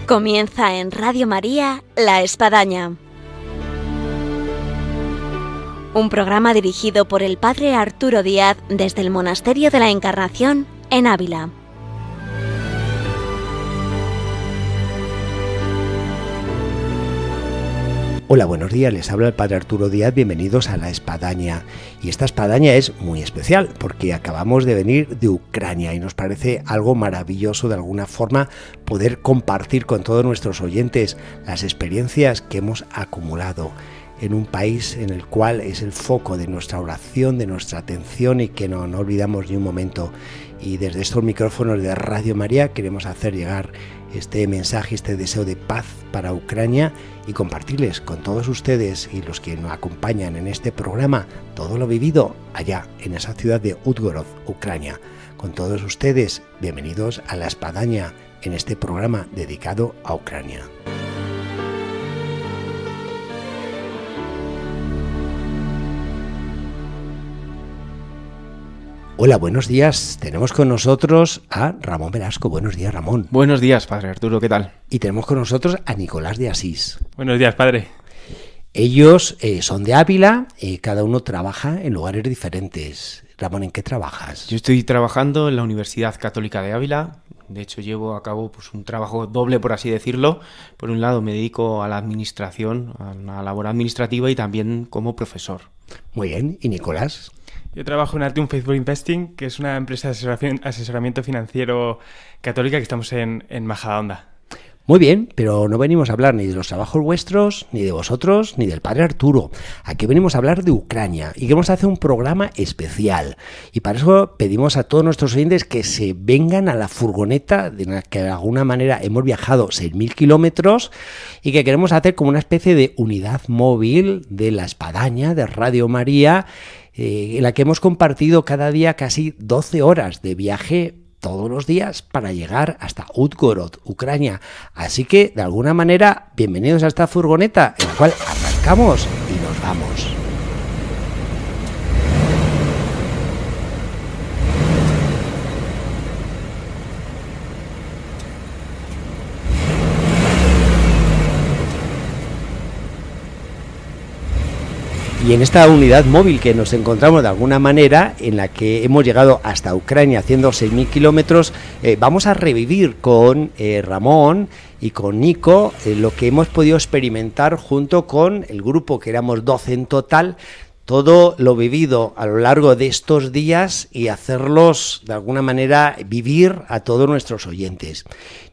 Comienza en Radio María La Espadaña. Un programa dirigido por el Padre Arturo Díaz desde el Monasterio de la Encarnación en Ávila. Hola, buenos días, les habla el Padre Arturo Díaz, bienvenidos a La Espadaña. Y esta espadaña es muy especial porque acabamos de venir de Ucrania y nos parece algo maravilloso de alguna forma poder compartir con todos nuestros oyentes las experiencias que hemos acumulado en un país en el cual es el foco de nuestra oración, de nuestra atención y que no olvidamos ni un momento. Y desde estos micrófonos de Radio María queremos hacer llegar este mensaje, este deseo de paz para Ucrania y compartirles con todos ustedes y los que nos acompañan en este programa todo lo vivido allá en esa ciudad de Uzhhorod, Ucrania. Con todos ustedes, bienvenidos a La Espadaña en este programa dedicado a Ucrania. Hola, buenos días. Tenemos con nosotros a Ramón Velasco. Buenos días, Ramón. Buenos días, Padre Arturo, ¿qué tal? Y tenemos con nosotros a Nicolás de Asís. Buenos días, Padre. Ellos son de Ávila, cada uno trabaja en lugares diferentes. Ramón, ¿en qué trabajas? Yo estoy trabajando en la Universidad Católica de Ávila. De hecho, llevo a cabo un trabajo doble, por así decirlo. Por un lado, me dedico a la administración, a la labor administrativa y también como profesor. Muy bien. ¿Y Nicolás? Yo trabajo en Altium Faithful Investing, que es una empresa de asesoramiento financiero católica que estamos en Majadahonda. Muy bien, pero no venimos a hablar ni de los trabajos vuestros, ni de vosotros, ni del Padre Arturo. Aquí venimos a hablar de Ucrania y queremos hacer un programa especial. Y para eso pedimos a todos nuestros oyentes que se vengan a la furgoneta, de la que de alguna manera hemos viajado 6.000 kilómetros y que queremos hacer como una especie de unidad móvil de La Espadaña, de Radio María, en la que hemos compartido cada día casi 12 horas de viaje todos los días para llegar hasta Uzhhorod, Ucrania. Así que, de alguna manera, bienvenidos a esta furgoneta en la cual arrancamos y nos vamos. Y en esta unidad móvil que nos encontramos de alguna manera, en la que hemos llegado hasta Ucrania haciendo 6.000 kilómetros, vamos a revivir con Ramón y con Nico lo que hemos podido experimentar junto con el grupo, que éramos 12 en total, todo lo vivido a lo largo de estos días y hacerlos de alguna manera vivir a todos nuestros oyentes.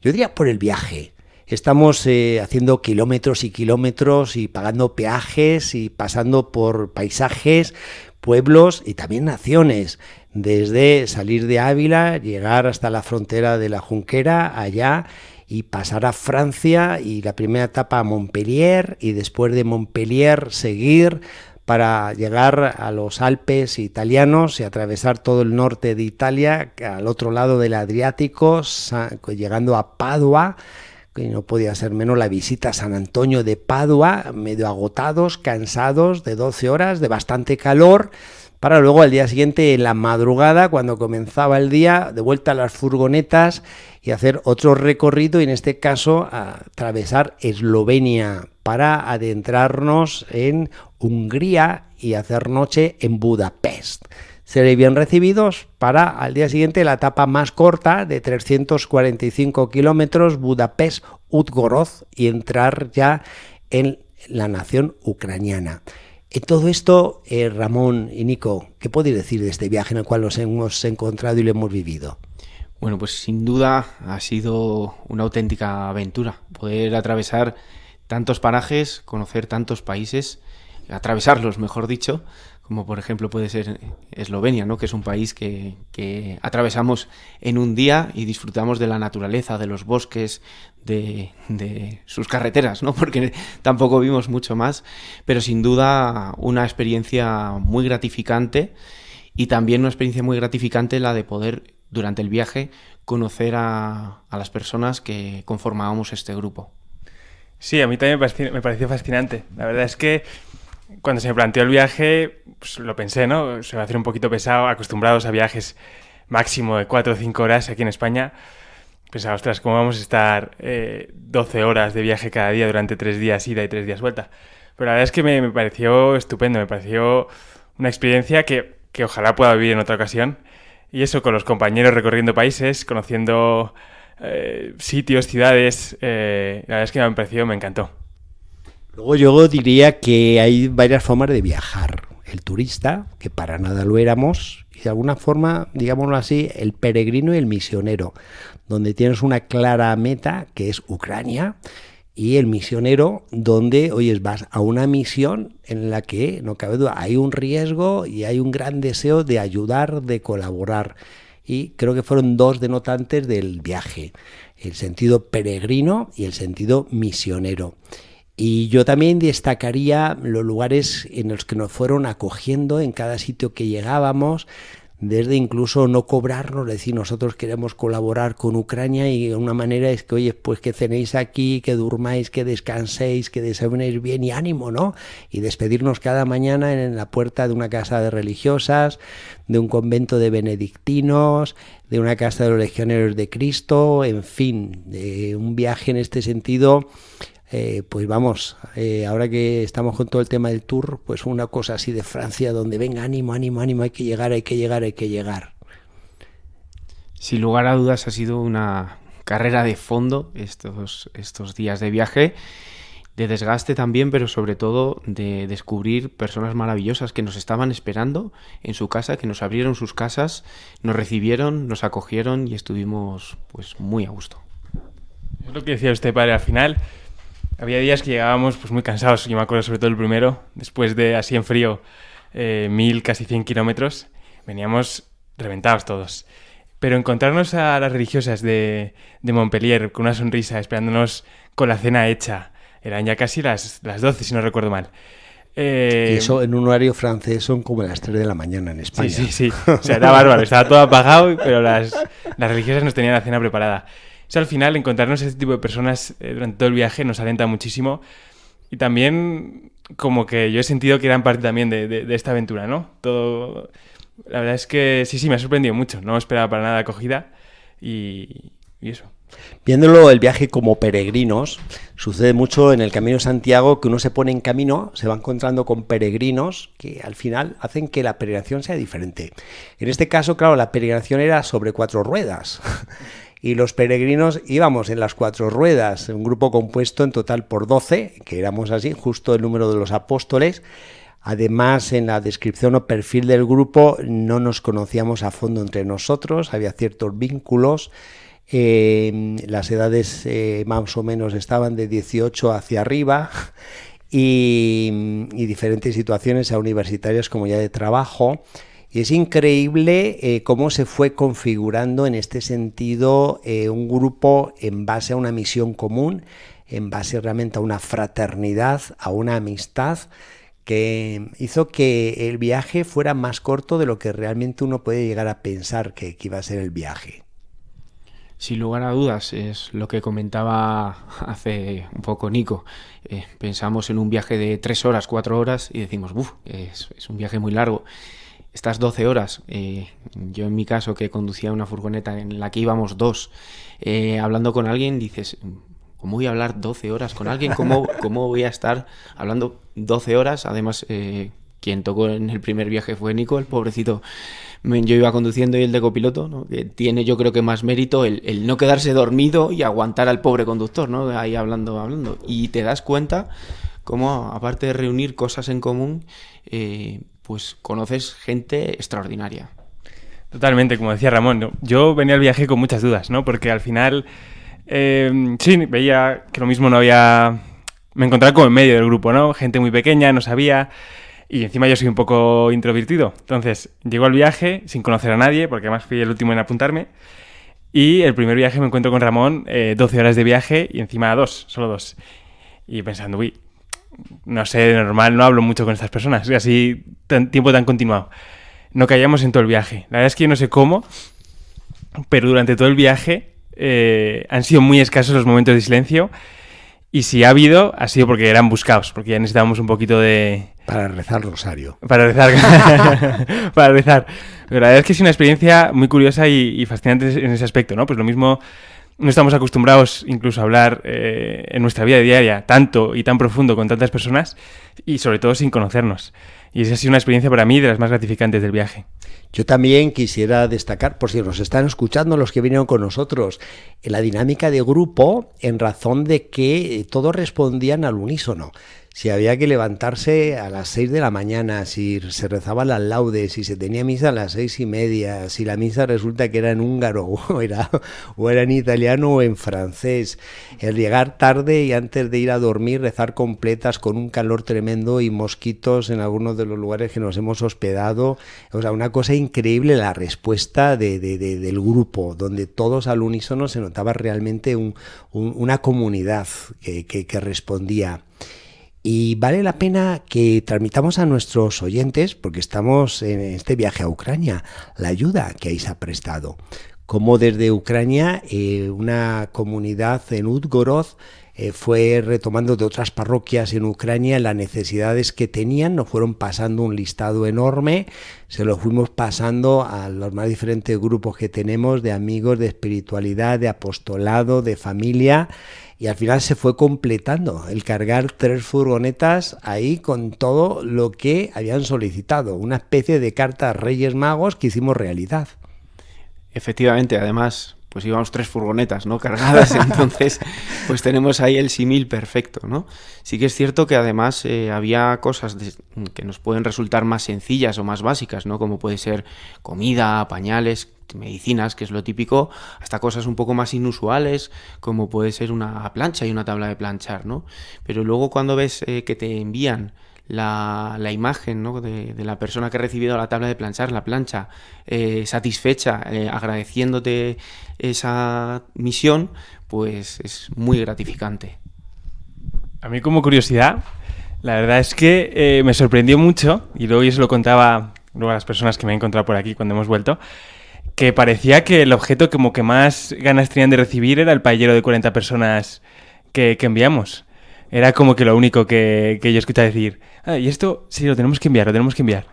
Yo diría por el viaje. Estamos haciendo kilómetros y kilómetros y pagando peajes y pasando por paisajes, pueblos y también naciones. Desde salir de Ávila, llegar hasta la frontera de la Junquera, allá, y pasar a Francia y la primera etapa a Montpellier y después de Montpellier seguir para llegar a los Alpes italianos y atravesar todo el norte de Italia, al otro lado del Adriático, llegando a Padua, que no podía ser menos la visita a San Antonio de Padua, medio agotados, cansados de 12 horas, de bastante calor, para luego al día siguiente, en la madrugada, cuando comenzaba el día, de vuelta a las furgonetas y hacer otro recorrido, y en este caso atravesar Eslovenia para adentrarnos en Hungría y hacer noche en Budapest. Seréis bien recibidos para al día siguiente la etapa más corta de 345 kilómetros, Budapest-Uzhhorod, y entrar ya en la nación ucraniana. En todo esto, Ramón y Nico, ¿qué podéis decir de este viaje en el cual nos hemos encontrado y lo hemos vivido? Bueno, pues sin duda ha sido una auténtica aventura poder atravesar tantos parajes, conocer tantos países, atravesarlos, mejor dicho, como por ejemplo puede ser Eslovenia, ¿no? Que es un país que atravesamos en un día y disfrutamos de la naturaleza, de los bosques, de sus carreteras, ¿no? Porque tampoco vimos mucho más, pero sin duda una experiencia muy gratificante, y también una experiencia muy gratificante la de poder, durante el viaje, conocer a las personas que conformábamos este grupo. Sí, a mí también me pareció fascinante. La verdad es que cuando se me planteó el viaje, pues lo pensé, ¿no? Se va a hacer un poquito pesado, acostumbrados a viajes máximo de 4 o 5 horas aquí en España. pensaba, ostras, ¿cómo vamos a estar 12 horas de viaje cada día durante 3 días ida y 3 días vuelta? Pero la verdad es que me pareció estupendo, me pareció una experiencia que ojalá pueda vivir en otra ocasión. Y eso, con los compañeros recorriendo países, conociendo sitios, ciudades, la verdad es que me encantó. Luego yo diría que hay varias formas de viajar. El turista, que para nada lo éramos, y de alguna forma, digámoslo así, el peregrino y el misionero, donde tienes una clara meta, que es Ucrania, y el misionero, donde, oye, vas a una misión en la que, no cabe duda, hay un riesgo y hay un gran deseo de ayudar, de colaborar. Y creo que fueron dos denotantes del viaje, el sentido peregrino y el sentido misionero. Y yo también destacaría los lugares en los que nos fueron acogiendo en cada sitio que llegábamos, desde incluso no cobrarnos, decir, nosotros queremos colaborar con Ucrania y una manera es que, oye, pues que cenéis aquí, que durmáis, que descanséis, que desayunéis bien y ánimo, ¿no? Y despedirnos cada mañana en la puerta de una casa de religiosas, de un convento de benedictinos, de una casa de los legionarios de Cristo, en fin, de un viaje en este sentido. Pues vamos, ahora que estamos con todo el tema del tour, pues una cosa así de Francia, donde venga, ánimo, ánimo, ánimo, hay que llegar, hay que llegar, hay que llegar. Sin lugar a dudas ha sido una carrera de fondo estos días de viaje, de desgaste también, pero sobre todo de descubrir personas maravillosas que nos estaban esperando en su casa, que nos abrieron sus casas, nos recibieron, nos acogieron y estuvimos pues muy a gusto. Es lo que decía usted, padre, al final había días que llegábamos pues muy cansados. Yo me acuerdo sobre todo el primero, después de así en frío 1000, casi 100 kilómetros, veníamos reventados todos. Pero encontrarnos a las religiosas de Montpellier con una sonrisa, esperándonos con la cena hecha, eran ya casi las 12, si no recuerdo mal. Y eso en un horario francés son como las 3 de la mañana en España. Sí. O sea, era bárbaro, estaba todo apagado, pero las religiosas nos tenían la cena preparada. Eso al final, encontrarnos a este tipo de personas durante todo el viaje nos alenta muchísimo. Y también como que yo he sentido que eran parte también de esta aventura, ¿no? Todo, la verdad es que sí, me ha sorprendido mucho. No esperaba para nada acogida y eso. Viéndolo el viaje como peregrinos, sucede mucho en el Camino de Santiago que uno se pone en camino, se va encontrando con peregrinos que al final hacen que la peregrinación sea diferente. En este caso, claro, la peregrinación era sobre 4 ruedas. Y los peregrinos íbamos en las 4 ruedas, un grupo compuesto en total por 12, que éramos así, justo el número de los apóstoles. Además, en la descripción o perfil del grupo no nos conocíamos a fondo entre nosotros, había ciertos vínculos. Las edades más o menos estaban de 18 hacia arriba y diferentes situaciones universitarias como ya de trabajo. Y es increíble cómo se fue configurando en este sentido un grupo en base a una misión común, en base realmente a una fraternidad, a una amistad, que hizo que el viaje fuera más corto de lo que realmente uno puede llegar a pensar que iba a ser el viaje. Sin lugar a dudas, es lo que comentaba hace un poco Nico. Pensamos en un viaje de 3 horas, 4 horas y decimos, es un viaje muy largo. Estas 12 horas, yo en mi caso que conducía una furgoneta en la que íbamos 2, hablando con alguien, dices, ¿cómo voy a hablar 12 horas con alguien? ¿Cómo voy a estar hablando 12 horas? Además, quien tocó en el primer viaje fue Nico, el pobrecito. Yo iba conduciendo y el de copiloto, ¿no? Que tiene yo creo que más mérito el no quedarse dormido y aguantar al pobre conductor, ¿no? Ahí hablando. Y te das cuenta cómo, aparte de reunir cosas en común, pues conoces gente extraordinaria. Totalmente, como decía Ramón, ¿no? Yo venía al viaje con muchas dudas, ¿no? Porque al final, sí, veía que lo mismo no había... Me encontraba como en medio del grupo, ¿no? Gente muy pequeña, no sabía... Y encima yo soy un poco introvertido. Entonces, llego al viaje sin conocer a nadie, porque además fui el último en apuntarme. Y el primer viaje me encuentro con Ramón, 12 horas de viaje y encima solo 2. Y pensando, no sé, de normal no hablo mucho con estas personas, así tiempo tan continuado. No callamos en todo el viaje. La verdad es que yo no sé cómo, pero durante todo el viaje han sido muy escasos los momentos de silencio. Y si ha habido, ha sido porque eran buscados, porque ya necesitábamos un poquito de... Para rezar rosario. Para rezar. Para rezar. Pero la verdad es que es una experiencia muy curiosa y fascinante en ese aspecto, ¿no? Pues lo mismo no estamos acostumbrados incluso a hablar en nuestra vida diaria tanto y tan profundo con tantas personas y sobre todo sin conocernos. Y esa ha sido una experiencia para mí de las más gratificantes del viaje. Yo también quisiera destacar, por si nos están escuchando los que vinieron con nosotros, la dinámica de grupo en razón de que todos respondían al unísono. Si había que levantarse a las 6 de la mañana, si se rezaban las laudes, si se tenía misa a las 6:30, si la misa resulta que era en húngaro o era en italiano o en francés, el llegar tarde y antes de ir a dormir rezar completas con un calor tremendo y mosquitos en algunos de los lugares que nos hemos hospedado. O sea, una cosa increíble la respuesta del grupo, donde todos al unísono se notaba realmente una comunidad que respondía. Y vale la pena que transmitamos a nuestros oyentes, porque estamos en este viaje a Ucrania, la ayuda que ahí se ha prestado. Como desde Ucrania, una comunidad en Udgorod fue retomando de otras parroquias en Ucrania las necesidades que tenían, nos fueron pasando un listado enorme, se lo fuimos pasando a los más diferentes grupos que tenemos de amigos, de espiritualidad, de apostolado, de familia. Y al final se fue completando el cargar 3 furgonetas ahí con todo lo que habían solicitado. Una especie de carta a Reyes Magos que hicimos realidad. Efectivamente, además, pues íbamos 3 furgonetas, ¿no? Cargadas, entonces pues tenemos ahí el símil perfecto, ¿no? Sí que es cierto que además había cosas que nos pueden resultar más sencillas o más básicas, ¿no? Como puede ser comida, pañales, medicinas, que es lo típico, hasta cosas un poco más inusuales, como puede ser una plancha y una tabla de planchar, ¿no? Pero luego cuando ves que te envían la imagen, ¿no? de la persona que ha recibido la tabla de planchar, la plancha, satisfecha, agradeciéndote esa misión, pues es muy gratificante. A mí, como curiosidad, la verdad es que me sorprendió mucho, y luego yo se lo contaba luego a las personas que me he encontrado por aquí cuando hemos vuelto, que parecía que el objeto como que más ganas tenían de recibir era el paellero de 40 personas que enviamos. Era como que lo único que yo escuchaba decir, y esto sí, lo tenemos que enviar.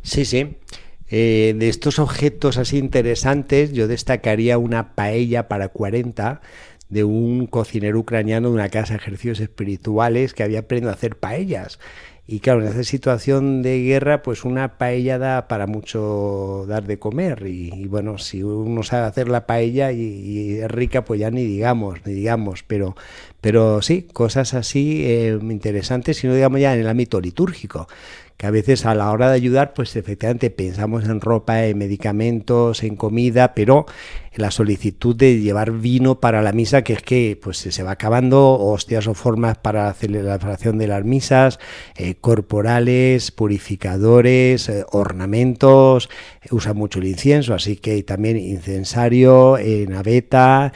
Sí. De estos objetos así interesantes, yo destacaría una paella para 40 de un cocinero ucraniano de una casa de ejercicios espirituales que había aprendido a hacer paellas. Y claro, en esa situación de guerra, pues una paella da para mucho dar de comer. Y bueno, si uno sabe hacer la paella y es rica, pues ya ni digamos. Pero sí, cosas así interesantes, si no digamos ya en el ámbito litúrgico, que a veces a la hora de ayudar, pues efectivamente pensamos en ropa, en medicamentos, en comida, pero en la solicitud de llevar vino para la misa, que es que pues se va acabando, hostias o formas para la celebración de las misas, corporales, purificadores, ornamentos, usa mucho el incienso, así que también incensario, naveta,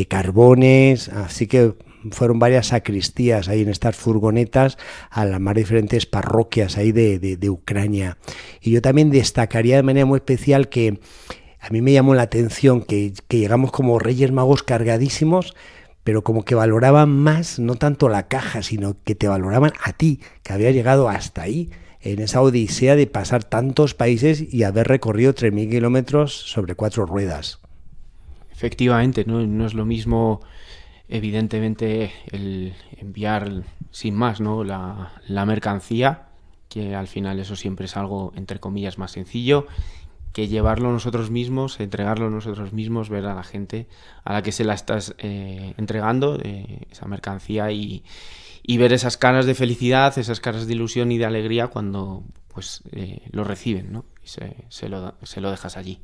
carbones, así que fueron varias sacristías ahí en estas furgonetas a las más diferentes parroquias ahí de Ucrania. Y yo también destacaría de manera muy especial que a mí me llamó la atención que llegamos como Reyes Magos cargadísimos, pero como que valoraban más, no tanto la caja, sino que te valoraban a ti, que había llegado hasta ahí, en esa odisea de pasar tantos países y haber recorrido 3.000 kilómetros sobre 4 ruedas. Efectivamente, no es lo mismo, evidentemente, el enviar sin más, ¿no? la mercancía, que al final eso siempre es algo, entre comillas, más sencillo, que llevarlo nosotros mismos, entregarlo nosotros mismos, ver a la gente a la que se la estás entregando, esa mercancía, y ver esas caras de felicidad, esas caras de ilusión y de alegría cuando pues lo reciben, ¿no? Y se lo dejas allí.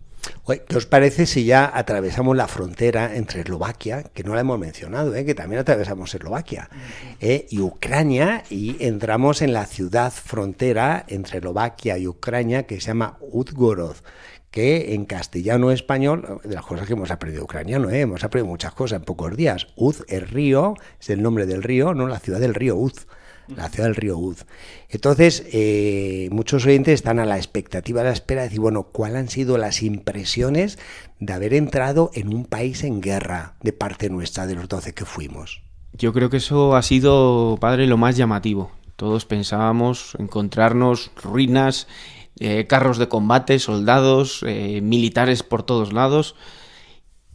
¿Qué os parece si ya atravesamos la frontera entre Eslovaquia, que no la hemos mencionado, que también atravesamos Eslovaquia, y Ucrania, y entramos en la ciudad frontera entre Eslovaquia y Ucrania, que se llama Udgorod, que en castellano español, de las cosas que hemos aprendido ucraniano, hemos aprendido muchas cosas en pocos días. Uz, el río, es el nombre del río, no la ciudad del río Uz. La ciudad del río Uz. Entonces, muchos oyentes están a la expectativa, a la espera de decir, bueno, ¿cuáles han sido las impresiones de haber entrado en un país en guerra de parte nuestra, de los 12 que fuimos? Yo creo que eso ha sido, padre, lo más llamativo. Todos pensábamos encontrarnos ruinas, carros de combate, soldados, militares por todos lados,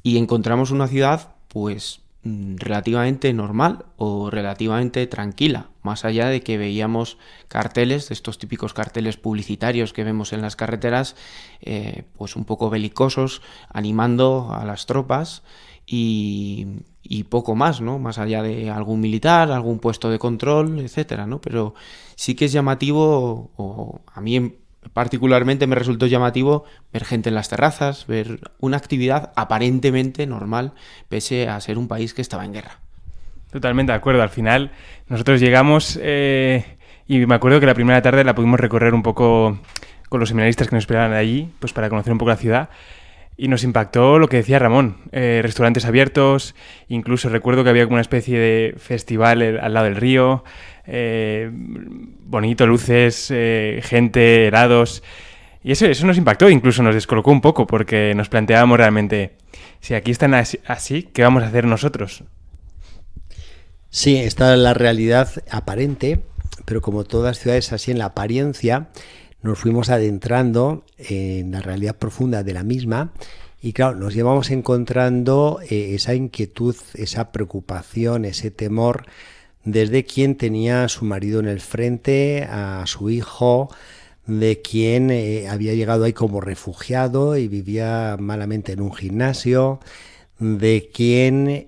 y encontramos una ciudad pues relativamente normal o relativamente tranquila, más allá de que veíamos carteles, de estos típicos carteles publicitarios que vemos en las carreteras, pues un poco belicosos, animando a las tropas y poco más, ¿no? Más allá de algún militar, algún puesto de control, etcétera, ¿no? Pero sí que es llamativo, o a mí particularmente me resultó llamativo ver gente en las terrazas, ver una actividad aparentemente normal, pese a ser un país que estaba en guerra. Totalmente de acuerdo. Al final, nosotros llegamos y me acuerdo que la primera tarde la pudimos recorrer un poco con los seminaristas que nos esperaban allí, pues para conocer un poco la ciudad. Y nos impactó lo que decía Ramón, restaurantes abiertos, incluso recuerdo que había como una especie de festival al lado del río, bonito, luces, gente, helados. Y eso nos impactó, incluso nos descolocó un poco, porque nos planteábamos realmente, si aquí están así, ¿qué vamos a hacer nosotros? Sí, esta es la realidad aparente, pero como todas ciudades así en la apariencia, nos fuimos adentrando en la realidad profunda de la misma y claro, nos llevamos encontrando esa inquietud, esa preocupación, ese temor desde quien tenía a su marido en el frente, a su hijo, de quien había llegado ahí como refugiado y vivía malamente en un gimnasio, de quien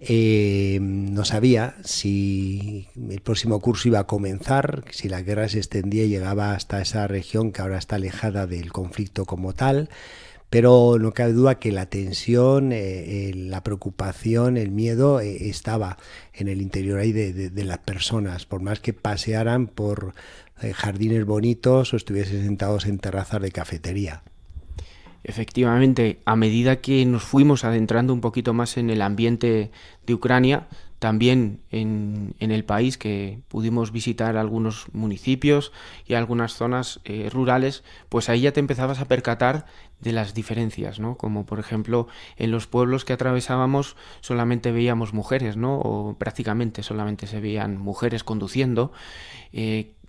no sabía si el próximo curso iba a comenzar, si la guerra se extendía y llegaba hasta esa región que ahora está alejada del conflicto como tal, pero no cabe duda que la tensión, la preocupación, el miedo estaba en el interior ahí de las personas, por más que pasearan por jardines bonitos o estuviesen sentados en terrazas de cafetería. Efectivamente, a medida que nos fuimos adentrando un poquito más en el ambiente de Ucrania, también en el país, que pudimos visitar algunos municipios y algunas zonas rurales, pues ahí ya te empezabas a percatar de las diferencias, ¿no? Como por ejemplo en los pueblos que atravesábamos solamente veíamos mujeres, ¿no? O prácticamente solamente se veían mujeres conduciendo,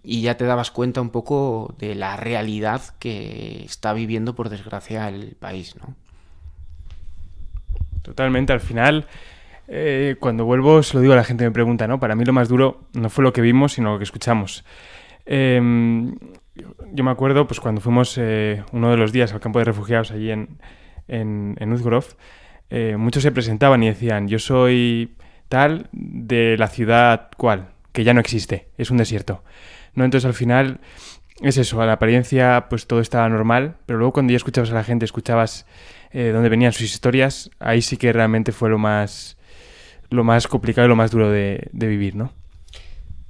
y ya te dabas cuenta un poco de la realidad que está viviendo, por desgracia, el país, ¿no? Totalmente, al final, cuando vuelvo, se lo digo a la gente, me pregunta, ¿no? Para mí lo más duro no fue lo que vimos, sino lo que escuchamos. Yo me acuerdo, pues cuando fuimos uno de los días al campo de refugiados allí en Uzhgorod, muchos se presentaban y decían, yo soy tal de la ciudad cual, que ya no existe, es un desierto. ¿No? Entonces al final es eso, a la apariencia pues todo estaba normal, pero luego cuando ya escuchabas a la gente, escuchabas dónde venían sus historias, ahí sí que realmente fue lo más complicado y lo más duro de vivir, ¿no?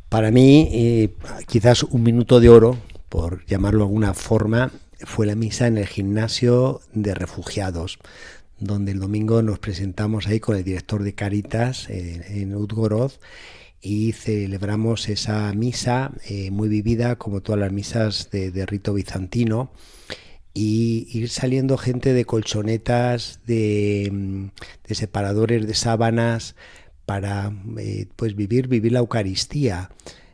Para mí, quizás un minuto de oro, por llamarlo de alguna forma, fue la misa en el gimnasio de refugiados, donde el domingo nos presentamos ahí con el director de Cáritas en Uzhgorod, y celebramos esa misa muy vivida, como todas las misas de rito bizantino, y ir saliendo gente de colchonetas, de separadores de sábanas, para pues vivir la Eucaristía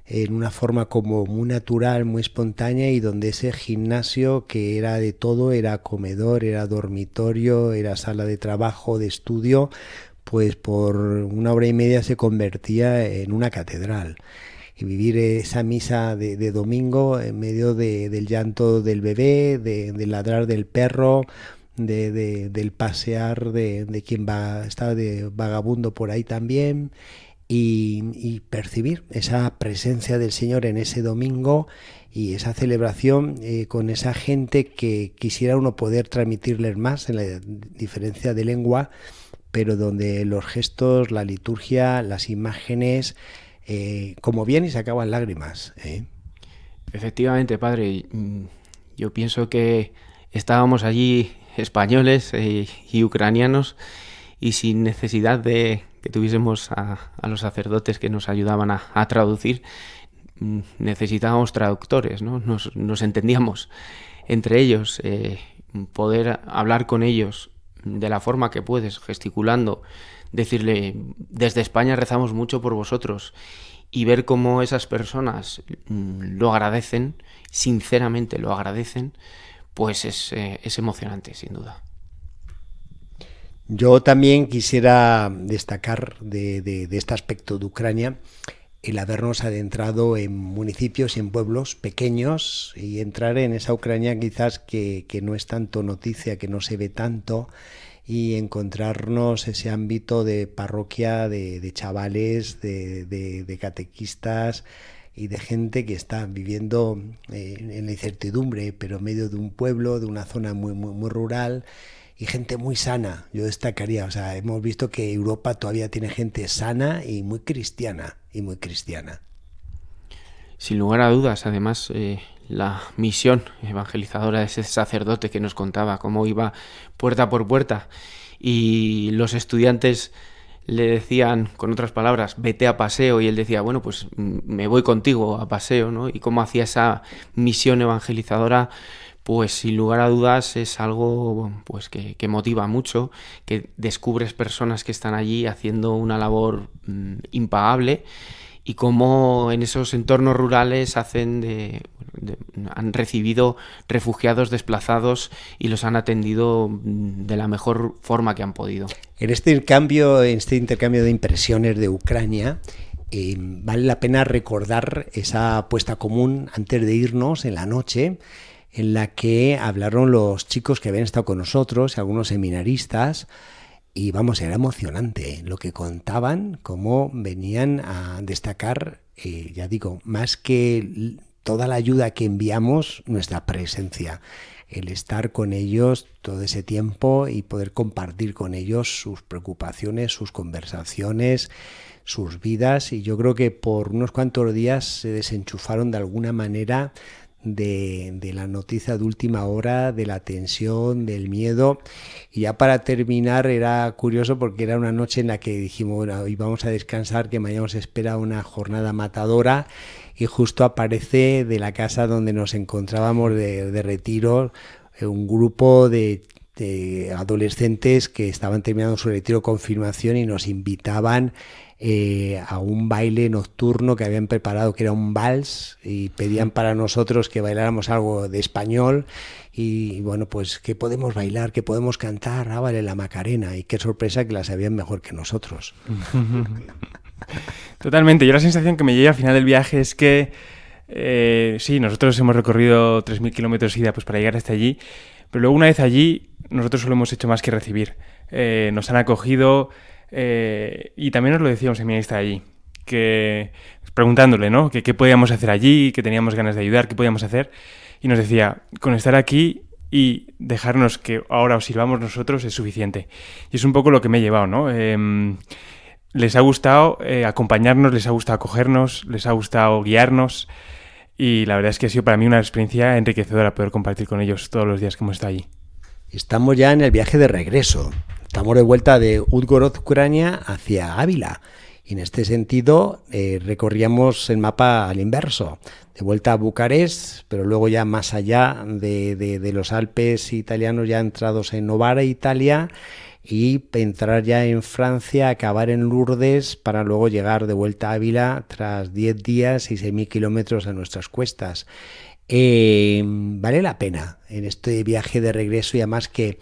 en una forma como muy natural, muy espontánea, y donde ese gimnasio que era de todo, era comedor, era dormitorio, era sala de trabajo, de estudio, pues por 1 hora y media se convertía en una catedral. Y vivir esa misa de domingo en medio del llanto del bebé, del ladrar del perro, del pasear de quien está de vagabundo por ahí también, y percibir esa presencia del Señor en ese domingo y esa celebración con esa gente que quisiera uno poder transmitirles más en la diferencia de lengua, pero donde los gestos, la liturgia, las imágenes, como bien y se acaban lágrimas. Efectivamente, padre, yo pienso que estábamos allí españoles y ucranianos, y sin necesidad de que tuviésemos a los sacerdotes que nos ayudaban a traducir, necesitábamos traductores, ¿no? Nos entendíamos entre ellos, poder hablar con ellos de la forma que puedes, gesticulando, decirle, desde España rezamos mucho por vosotros, y ver cómo esas personas lo agradecen, sinceramente lo agradecen, pues es emocionante, sin duda. Yo también quisiera destacar de este aspecto de Ucrania el habernos adentrado en municipios y en pueblos pequeños y entrar en esa Ucrania quizás que no es tanto noticia, que no se ve tanto, y encontrarnos ese ámbito de parroquia, de chavales, de catequistas y de gente que está viviendo en la incertidumbre, pero en medio de un pueblo, de una zona muy rural, y gente muy sana. Yo destacaría, o sea, hemos visto que Europa todavía tiene gente sana y muy cristiana, Sin lugar a dudas, además, la misión evangelizadora de ese sacerdote que nos contaba cómo iba puerta por puerta y los estudiantes le decían, con otras palabras, vete a paseo, y él decía, bueno, pues me voy contigo a paseo, ¿no? Y cómo hacía esa misión evangelizadora, pues sin lugar a dudas es algo pues que motiva mucho, que descubres personas que están allí haciendo una labor impagable, y cómo en esos entornos rurales han recibido refugiados desplazados y los han atendido de la mejor forma que han podido. En este intercambio de impresiones de Ucrania, vale la pena recordar esa puesta común antes de irnos en la noche, en la que hablaron los chicos que habían estado con nosotros, algunos seminaristas, y vamos, era emocionante lo que contaban, cómo venían a destacar, ya digo, más que toda la ayuda que enviamos, nuestra presencia, el estar con ellos todo ese tiempo y poder compartir con ellos sus preocupaciones, sus conversaciones, sus vidas. Y yo creo que por unos cuantos días se desenchufaron de alguna manera de la noticia de última hora, de la tensión, del miedo. Y ya para terminar, era curioso porque era una noche en la que dijimos, bueno, hoy vamos a descansar, que mañana nos espera una jornada matadora, y justo aparece de la casa donde nos encontrábamos de retiro un grupo de adolescentes que estaban terminando su retiro de confirmación y nos invitaban a un baile nocturno que habían preparado, que era un vals, y pedían para nosotros que bailáramos algo de español. Y bueno, pues ¿qué podemos bailar? ¿Qué podemos cantar? Ah, vale, la Macarena. Y qué sorpresa que la sabían mejor que nosotros. Totalmente. Yo la sensación que me lleva al final del viaje es que sí, nosotros hemos recorrido 3.000 kilómetros ida pues para llegar hasta allí, pero luego una vez allí nosotros solo hemos hecho más que recibir. Nos han acogido, y también nos lo decía un seminarista allí, que preguntándole, ¿no?, que qué podíamos hacer allí, que teníamos ganas de ayudar, qué podíamos hacer, y nos decía, con estar aquí y dejarnos que ahora os sirvamos nosotros es suficiente. Y es un poco lo que me he llevado, ¿no? Les ha gustado acompañarnos, les ha gustado acogernos, les ha gustado guiarnos, y la verdad es que ha sido para mí una experiencia enriquecedora poder compartir con ellos todos los días que hemos estado allí. Estamos ya en el viaje de regreso. Estamos de vuelta de Udgorod, Ucrania, hacia Ávila. Y en este sentido recorríamos el mapa al inverso. De vuelta a Bucarest, pero luego ya más allá de los Alpes italianos, ya entrados en Novara, Italia, y entrar ya en Francia, acabar en Lourdes, para luego llegar de vuelta a Ávila tras 10 días y 6.000 kilómetros a nuestras cuestas. Vale la pena en este viaje de regreso, y además que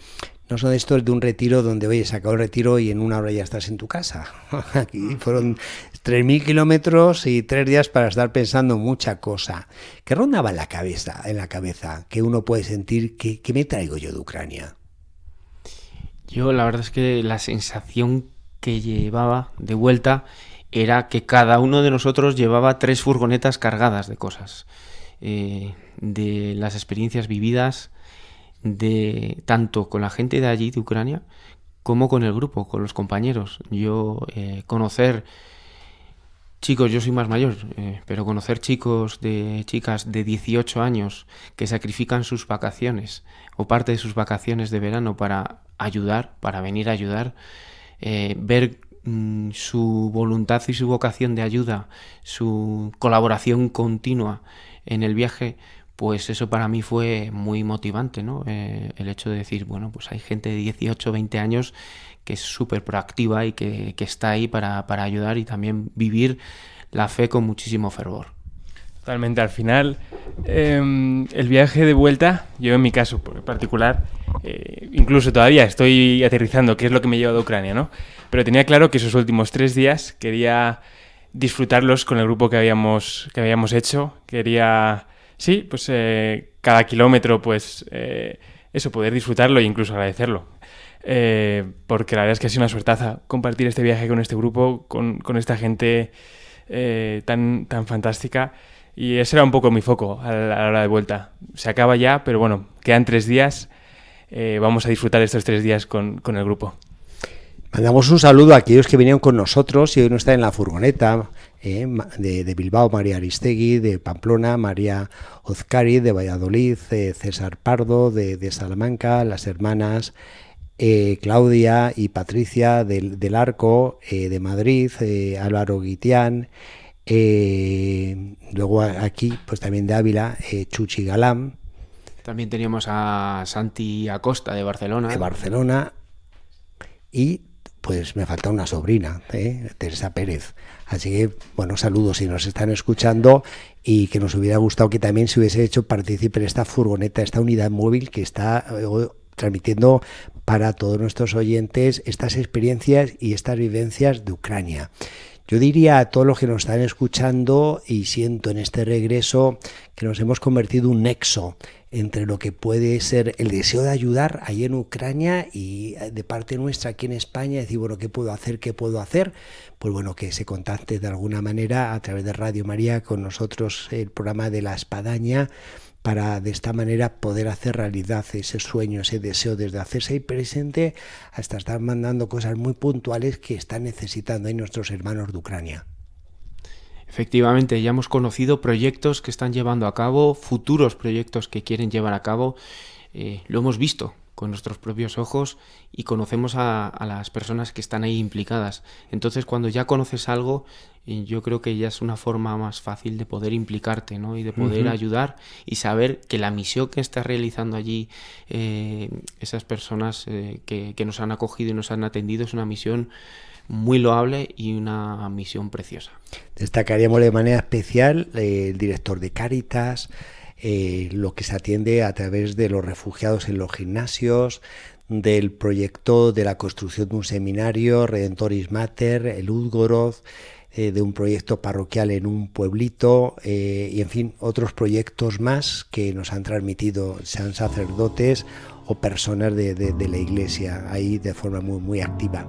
no son estos de un retiro donde, oye, se acabó el retiro y en una hora ya estás en tu casa. Aquí fueron 3.000 kilómetros y 3 días para estar pensando mucha cosa. ¿Qué rondaba en la cabeza? ¿Qué uno puede sentir? ¿Qué me traigo yo de Ucrania? Yo la verdad es que la sensación que llevaba de vuelta era que cada uno de nosotros llevaba 3 furgonetas cargadas de cosas, de las experiencias vividas, de tanto con la gente de allí, de Ucrania, como con el grupo, con los compañeros. Yo conocer chicos, yo soy más mayor, pero conocer chicas de 18 años que sacrifican sus vacaciones o parte de sus vacaciones de verano para ayudar, para venir a ayudar, ver su voluntad y su vocación de ayuda, su colaboración continua en el viaje, pues eso para mí fue muy motivante, ¿no? El hecho de decir, bueno, pues hay gente de 18, 20 años que es súper proactiva y que está ahí para ayudar y también vivir la fe con muchísimo fervor. Totalmente. Al final, el viaje de vuelta, yo en mi caso en particular, incluso todavía estoy aterrizando qué es lo que me lleva de Ucrania, ¿no? Pero tenía claro que esos últimos 3 días quería disfrutarlos con el grupo que habíamos hecho. Quería, sí, pues cada kilómetro, pues eso, poder disfrutarlo e incluso agradecerlo. Porque la verdad es que ha sido una suertaza compartir este viaje con este grupo, con esta gente tan fantástica. Y ese era un poco mi foco a la hora de vuelta. Se acaba ya, pero bueno, quedan 3 días. Vamos a disfrutar estos 3 días con el grupo. Mandamos un saludo a aquellos que vinieron con nosotros y hoy no están en la furgoneta, de Bilbao, María Aristegui, de Pamplona, María Ozcari, de Valladolid, César Pardo, de Salamanca, las hermanas Claudia y Patricia del Arco, de Madrid, Álvaro Guitián, luego aquí pues también de Ávila, Chuchi Galán. También teníamos a Santi Acosta de Barcelona. De Barcelona. Y pues me falta una sobrina, Teresa Pérez. Así que, bueno, saludos si nos están escuchando, y que nos hubiera gustado que también se hubiese hecho partícipe en esta furgoneta, esta unidad móvil que está transmitiendo para todos nuestros oyentes estas experiencias y estas vivencias de Ucrania. Yo diría a todos los que nos están escuchando, y siento en este regreso que nos hemos convertido en un nexo entre lo que puede ser el deseo de ayudar ahí en Ucrania y de parte nuestra aquí en España, decir, bueno, ¿qué puedo hacer? Pues bueno, que se contacte de alguna manera a través de Radio María con nosotros, el programa de La Espadaña, para de esta manera poder hacer realidad ese sueño, ese deseo, desde hacerse ahí presente hasta estar mandando cosas muy puntuales que están necesitando ahí nuestros hermanos de Ucrania. Efectivamente, ya hemos conocido proyectos que están llevando a cabo, futuros proyectos que quieren llevar a cabo. Lo hemos visto con nuestros propios ojos y conocemos a las personas que están ahí implicadas. Entonces, cuando ya conoces algo, yo creo que ya es una forma más fácil de poder implicarte, ¿no? Y de poder ayudar y saber que la misión que está realizando allí esas personas que nos han acogido y nos han atendido es una misión muy loable y una misión preciosa. Destacaríamos de manera especial el director de Cáritas, lo que se atiende a través de los refugiados en los gimnasios, del proyecto de la construcción de un seminario, Redentoris Mater, el Uzgorod, de un proyecto parroquial en un pueblito, y en fin, otros proyectos más que nos han transmitido, sean sacerdotes o personas de la Iglesia, ahí de forma muy, muy activa.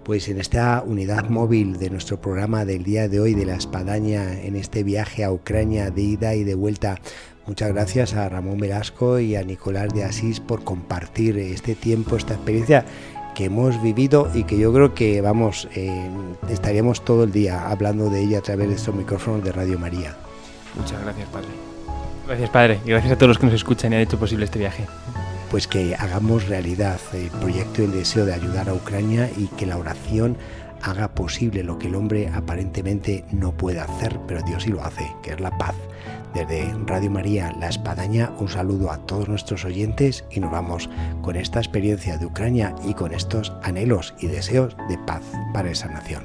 Pues en esta unidad móvil de nuestro programa del día de hoy de La Espadaña, en este viaje a Ucrania de ida y de vuelta, muchas gracias a Ramón Velasco y a Nicolás de Asís por compartir este tiempo, esta experiencia que hemos vivido y que yo creo que estaríamos todo el día hablando de ella a través de estos micrófonos de Radio María. Muchas gracias, Padre. Gracias, Padre, y gracias a todos los que nos escuchan y han hecho posible este viaje. Pues que hagamos realidad el proyecto y el deseo de ayudar a Ucrania, y que la oración haga posible lo que el hombre aparentemente no puede hacer, pero Dios sí lo hace, que es la paz. Desde Radio María, La Espadaña, un saludo a todos nuestros oyentes, y nos vamos con esta experiencia de Ucrania y con estos anhelos y deseos de paz para esa nación.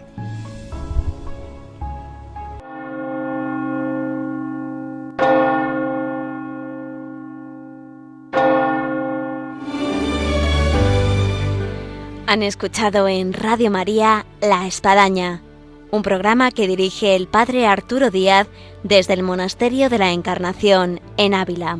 Han escuchado en Radio María La Espadaña, un programa que dirige el padre Arturo Díaz desde el Monasterio de la Encarnación en Ávila.